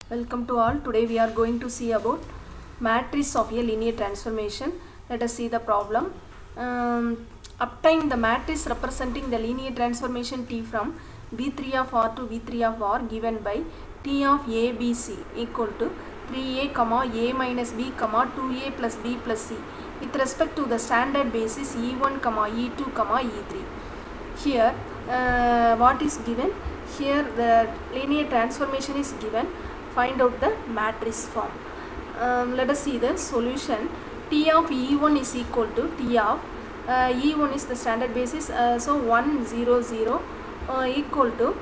Welcome to all. Today we are going to see about matrix of a linear transformation. Let us see the problem. Obtain the matrix representing the linear transformation T from V3 of R to V3 of R given by T of A, B, C equal to 3A, A minus B, 2A plus B plus C with respect to the standard basis E1, E2, E3. Here what is given? Here the linear transformation is given. Find out the matrix form. Let us see the solution. T of E1 is equal to T of E1 is the standard basis, so 1 0 0 equal to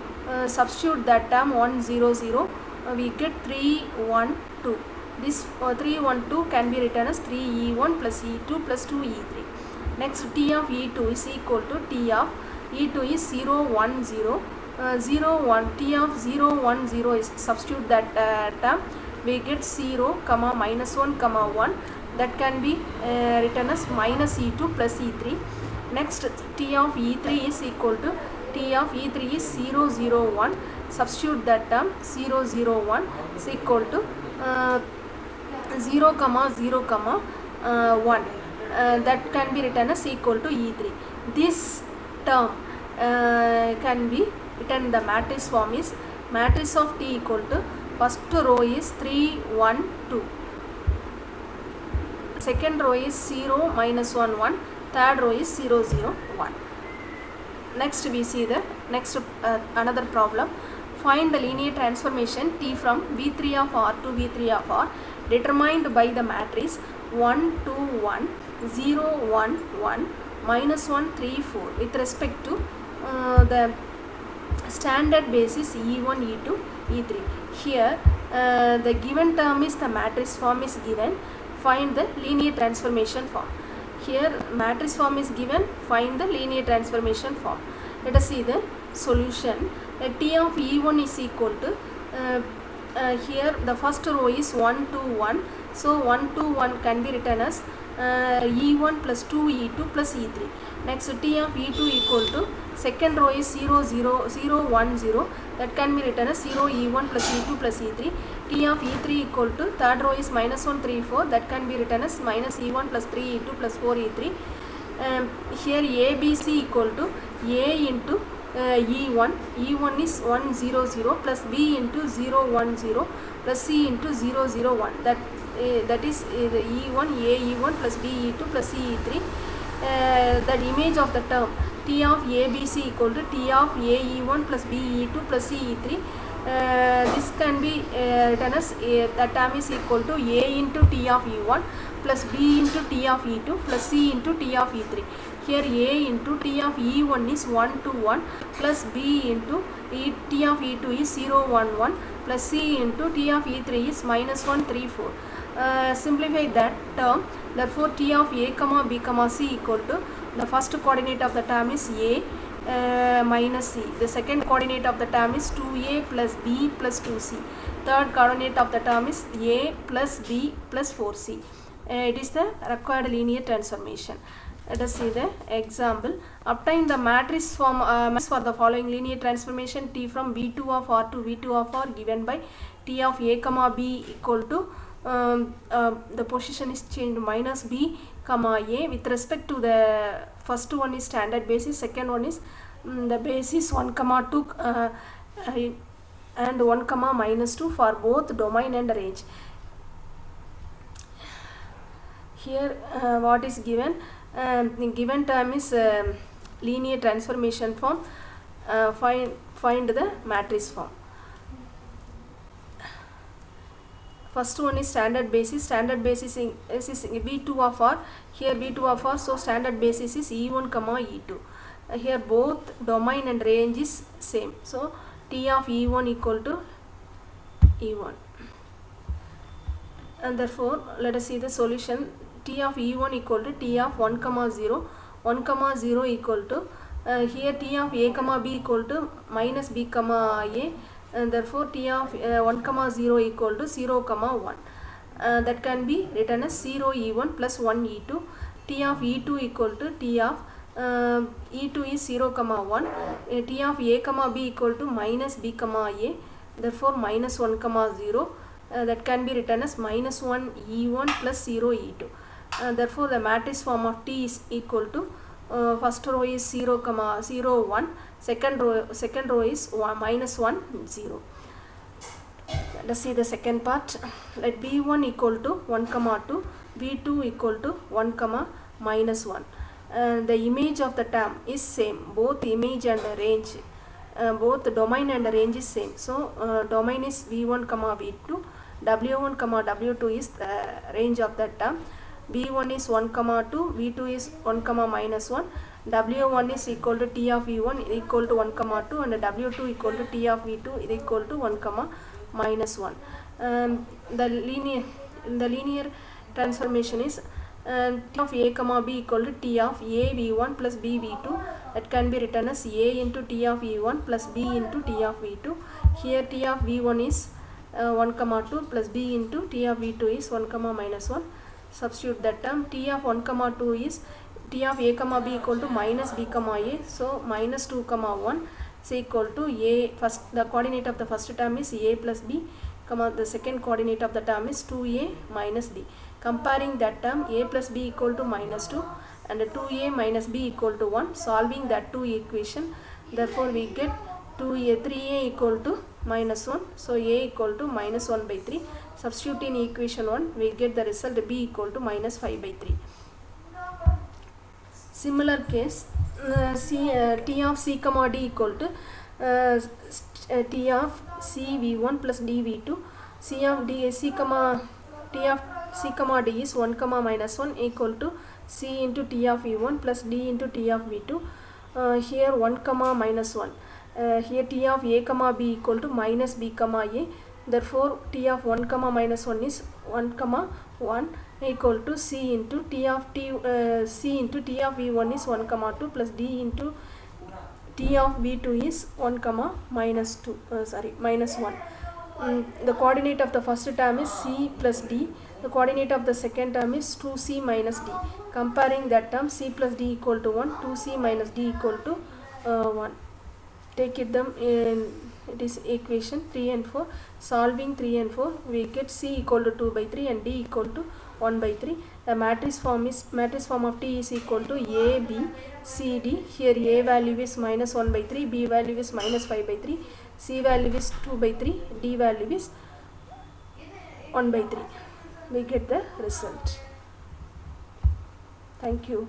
substitute that term 1 0 0, we get 3 1 2. This 3 1 2 can be written as 3 E1 plus E2 plus 2 E3. Next, T of E2 is equal to T of E2 is 0 1 0. 0 1, T of 0 1 0 is substitute that term, we get 0 minus 1 1, that can be written as minus E2 plus E3. Next, T of E3 is equal to T of E3 is 0 0 1, substitute that term 0 0 1 is equal to 0 0 1, that can be written as equal to E3. This term can be written the matrix form is matrix of T equal to first row is 3 1 2, second row is 0 minus 1 1, third row is 0 0 1. Next we see the next another problem. Find the linear transformation T from V3 of R to V3 of R determined by the matrix 1 2 1 0 1 1 minus 1 3 4 with respect to the standard basis E1 E2 E3. Here the given term is the matrix form is given. Find the linear transformation form. Here matrix form is given. Find the linear transformation form. Let us see the solution. T of E1 is equal to here the first row is 1 2 1, so 1 2 1 can be written as E1 plus 2 E2 plus E3. Next, T of E2 equal to second row is 0 0 0 1 0, that can be written as 0 E1 plus E2 plus E3. T of E3 equal to third row is minus 1 3 4, that can be written as minus E1 plus 3 E2 plus 4 E3. Here ABC equal to A into E1. E1 is 1 0 0 plus B into 0 1 0 plus C into 0 0 1, that is the E1 A E1 plus B E2 plus C E3. That image of the term T of ABC equal to T of A E1 plus B E2 plus C E3. This can be written as the term is equal to A into T of E1 plus B into T of E2 plus C into T of E3. Here A into T of E1 is 1 2 1 plus B into T of E2 is 0 1 1 plus C into T of E3 is minus 1 3 4. Simplify that term. Therefore, T of A, B, C equal to the first coordinate of the term is A minus C. The second coordinate of the term is 2A plus B plus 2C. Third coordinate of the term is A plus B plus 4C. It is the required linear transformation. Let us see the example. Obtain the matrix form for the following linear transformation T from V2 of R to V2 of R given by T of A, B equal to the position is changed minus B, A with respect to the first one is standard basis, second one is the basis 1, 2 and 1, minus 2 for both domain and range. Here what is given? The given term is linear transformation form. Find the matrix form. First one is standard basis. Standard basis is V2 of R. Here V2 of R, so standard basis is E1, E2. Here both domain and range is same. So T of E1 equal to E1. And therefore, let us see the solution. T of E1 equal to T of 1, 0. 1, 0 equal to here T of A, B equal to minus B, A. And therefore T of 1, 0 equal to 0, 1. That can be written as 0 E1 plus 1 E2. T of E2 equal to T of E2 is 0, 1. T of A, B equal to minus B, A. Therefore minus 1 comma 0 that can be written as minus 1 E1 plus 0 E2. Therefore the matrix form of T is equal to first row is 0 comma 0 1, second row is 1, minus 1 0. Let us see the second part. Let B1 equal to 1 comma 2, B2 equal to 1 comma minus 1. The image of the term is same, both image and range, both domain and range is same. So domain is V1 comma V2, W1 comma W2 is the range of that term. B1 is 1 comma 2, V2 is 1 comma minus 1, W1 is equal to T of V1 equal to 1 comma 2, and W2 equal to T of V2 is equal to 1 comma minus 1. The linear transformation is T of A comma B equal to T of A V1 plus B V2. That can be written as A into T of V1 plus B into T of V2. Here T of V1 is 1 comma 2 plus B into T of V2 is 1 comma minus 1. Substitute that term. T of 1 comma 2 is T of A comma B equal to minus B comma A. So minus 2 comma 1 is equal to A. First, the coordinate of the first term is A plus B, comma the second coordinate of the term is 2A minus B. Comparing that term, A plus B equal to minus 2 and 2A minus B equal to 1. Solving that two equation, therefore we get 3A equal to minus 1. So A equal to minus 1 by 3. Substitute in equation 1, we get the result B equal to minus 5 by 3. Similar case, T of C comma D equal to T of C V1 plus D V2. T of C comma D is 1 comma minus 1 equal to C into T of V1 plus D into T of V2. Here 1 comma minus 1. Here T of A comma B equal to minus B comma A. Therefore T of 1 comma minus 1 is 1 comma 1 equal to C into T of V1 is 1 comma 2 plus D into T of V2 is 1 comma minus 1. The coordinate of the first term is C plus D. The coordinate of the second term is 2C minus D. Comparing that term, C plus D equal to 1, 2C minus D equal to 1. Take it them in, it is equation 3 and 4. Solving 3 and 4, we get C equal to 2 by 3 and D equal to 1 by 3. The matrix form of T is equal to A, B, C, D. Here A value is minus 1 by 3, B value is minus 5 by 3, C value is 2 by 3, D value is 1 by 3. We get the result. Thank you.